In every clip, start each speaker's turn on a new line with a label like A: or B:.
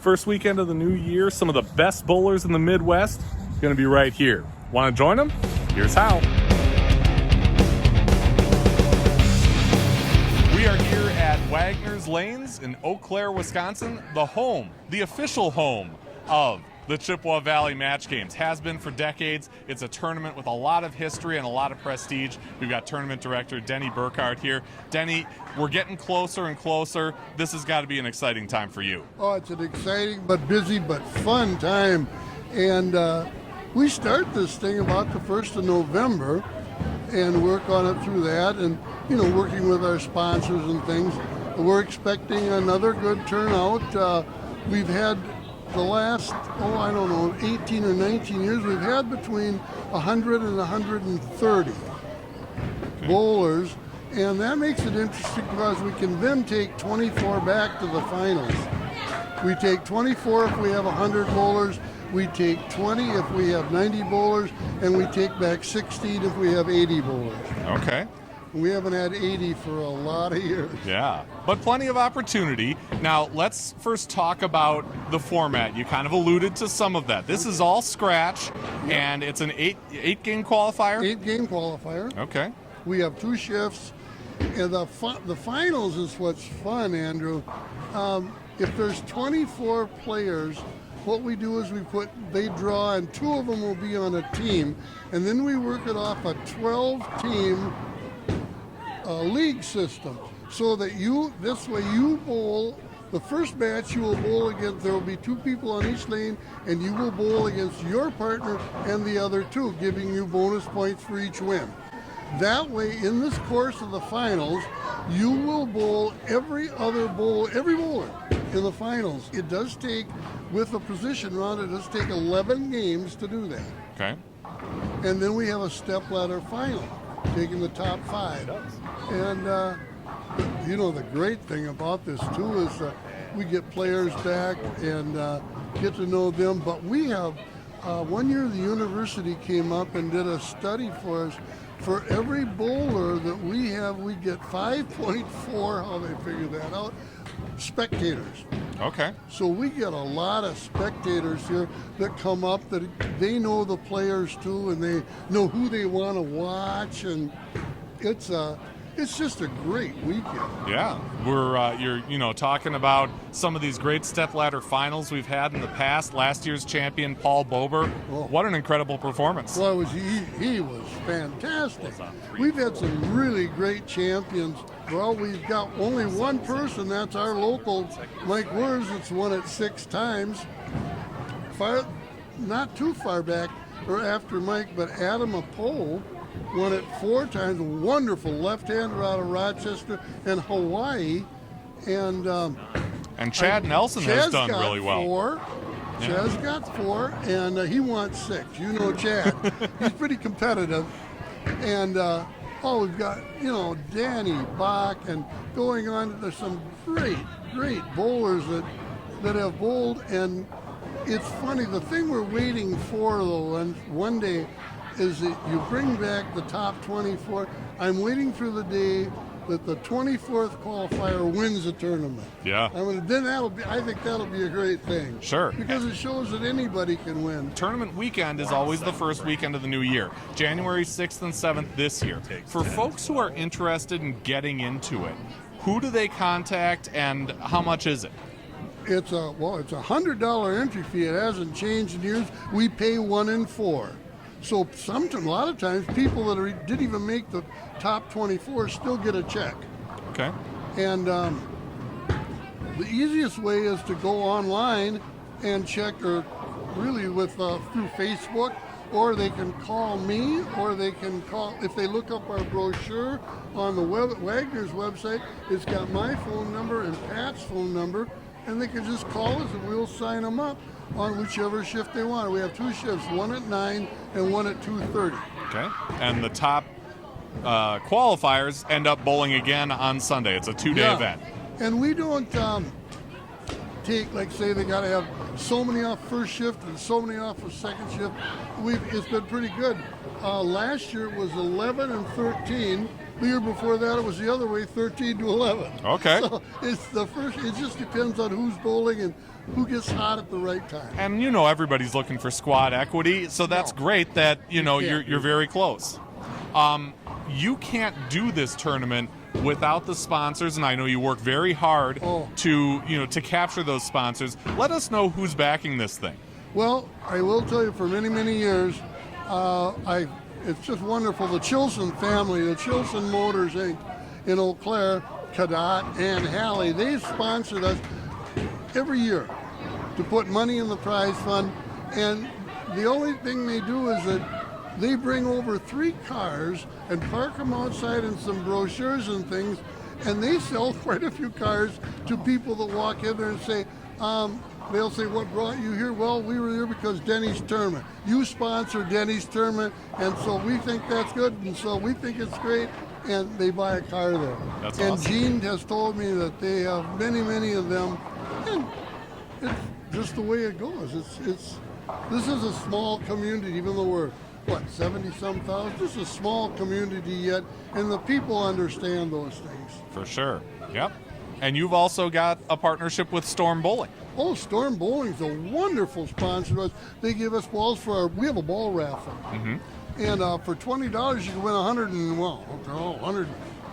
A: First weekend of the new year, some of the best bowlers in the Midwest going to be right here. Want to join them? Here's how. We are here at Wagner's Lanes in Eau Claire, Wisconsin, the official home of the Chippewa Valley Match Games. Has been for decades. It's a tournament with a lot of history and a lot of prestige. We've got tournament director Denny Burkhardt here. Denny, we're getting closer and closer. This has got to be an exciting time for you.
B: Oh, it's an exciting but busy but fun time. And we start this thing about the 1st of November and work on it through that and, working with our sponsors and things. We're expecting another good turnout. We've had the last, 18 or 19 years, we've had between 100 and 130 bowlers, and that makes it interesting because we can then take 24 back to the finals. We take 24 if we have 100 bowlers, we take 20 if we have 90 bowlers, and we take back 16 if we have 80 bowlers.
A: Okay.
B: We haven't had 80 for a lot of years.
A: Yeah, but plenty of opportunity. Now, let's first talk about the format. You kind of alluded to some of that. This is all scratch, and it's an eight-game qualifier?
B: 8-game qualifier.
A: Okay.
B: We have 2 shifts, and the finals is what's fun, Andrew. If there's 24 players, what we do is they draw, and 2 of them will be on a team, and then we work it off a 12-team league system, so that this way you bowl the first match. You will bowl against, there will be 2 people on each lane, and you will bowl against your partner and the other 2, giving you bonus points for each win. That way, in this course of the finals, you will bowl every bowler in the finals. It does take, with a position round, it does take 11 games to do that.
A: Okay.
B: And then we have a step-ladder final, taking the top 5. And, the great thing about this, too, is we get players back and get to know them. But we have, one year the university came up and did a study for us. For every bowler that we have, we get 5.4, how they figure that out, spectators.
A: Okay.
B: So we get a lot of spectators here that come up that they know the players too, and they know who they want to watch, and it's just a great weekend.
A: Yeah, you're talking about some of these great stepladder finals we've had in the past. Last year's champion Paul Bober.
B: Oh.
A: What an incredible performance!
B: Well, he was fantastic. We've had some really great champions. Well, we've got only one person. That's our local Mike Wers. It's won it 6 times. Not too far back or after Mike, but Adam Apo won it 4 times. Wonderful left-hander out of Rochester and Hawaii. And
A: Chad Nelson has done really well.
B: 4. Yeah. Chad's got 4, and he wants 6. You know Chad. He's pretty competitive. And we've got, Danny Bach, and going on, there's some great bowlers that have bowled. And it's funny, the thing we're waiting for, though, and one day, is that you bring back the top 24. I'm waiting for the day that the 24th qualifier wins the tournament.
A: Yeah.
B: I think that'll be a great thing.
A: Sure.
B: Because it shows that anybody can win.
A: Tournament weekend is always the first weekend of the new year, January 6th and 7th this year. For folks who are interested in getting into it, who do they contact and how much is it?
B: It's a $100 entry fee. It hasn't changed in years. We pay 1 in 4. So a lot of times, people that didn't even make the top 24 still get a check.
A: Okay.
B: And the easiest way is to go online and check, or really through Facebook, or they can call me, or they can call, if they look up our brochure on the Wagner's website, it's got my phone number and Pat's phone number, and they can just call us and we'll sign them up on whichever shift they want. We have 2 shifts, 1 at 9 and 1 at 2:30.
A: Okay. And the top qualifiers end up bowling again on Sunday. It's a 2-day event.
B: And we don't take, like, say they got to have so many off first shift and so many off for second shift. It's been pretty good. Last year it was 11 and 13, The year before that, it was the other way, 13-11.
A: Okay.
B: So it's the first. It just depends on who's bowling and who gets hot at the right time.
A: And everybody's looking for squad equity, so that's great that you're very close. You can't do this tournament without the sponsors, and I know you work very hard to capture those sponsors. Let us know who's backing this thing.
B: Well, I will tell you, for many, many years, it's just wonderful. The Chilson family, the Chilson Motors Inc. in Eau Claire, Cadott and Halley, they've sponsored us every year to put money in the prize fund. And the only thing they do is that they bring over 3 cars and park them outside in some brochures and things, and they sell quite a few cars to people that walk in there and say, they'll say, what brought you here? Well, we were here because Denny's tournament. You sponsor Denny's tournament, and so we think that's good, and so we think it's great, and they buy a car there.
A: That's
B: and
A: awesome.
B: Gene has told me that they have many, many of them, and it's just the way it goes. This is a small community, even though we're 70-some thousand. This is a small community yet, and the people understand those things.
A: For sure. Yep. And you've also got a partnership with Storm Bowling.
B: Oh, Storm Bowling's a wonderful sponsor to us. They give us balls for we have a ball raffle.
A: Mm-hmm.
B: And for $20 you can win $150,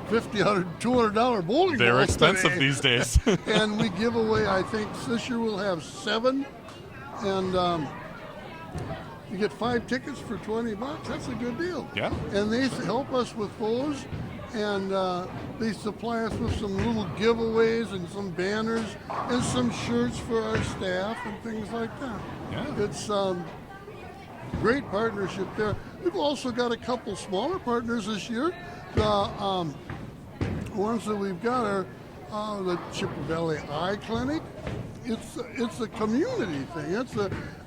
B: $200 bowling
A: They're
B: balls
A: expensive
B: today.
A: these days.
B: And we give away, I think this year we'll have 7, and you get 5 tickets for $20. That's a good deal.
A: Yeah.
B: And they help us with those, and they supply us with some little giveaways and some banners and some shirts for our staff and things like that.
A: Yeah.
B: It's great partnership there. We've also got a couple smaller partners this year. The ones that we've got are the Chippewa Valley Eye Clinic. It's a community thing.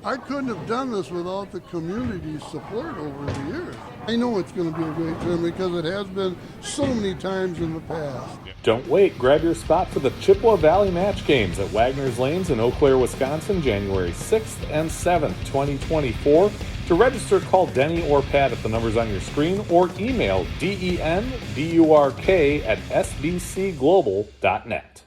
B: I couldn't have done this without the community support over the years. I know it's going to be a great tournament because it has been so many times in the past.
C: Don't wait. Grab your spot for the Chippewa Valley Match Games at Wagner's Lanes in Eau Claire, Wisconsin, January 6th and 7th, 2024. To register, call Denny or Pat at the numbers on your screen or email DENDURK@sbcglobal.net.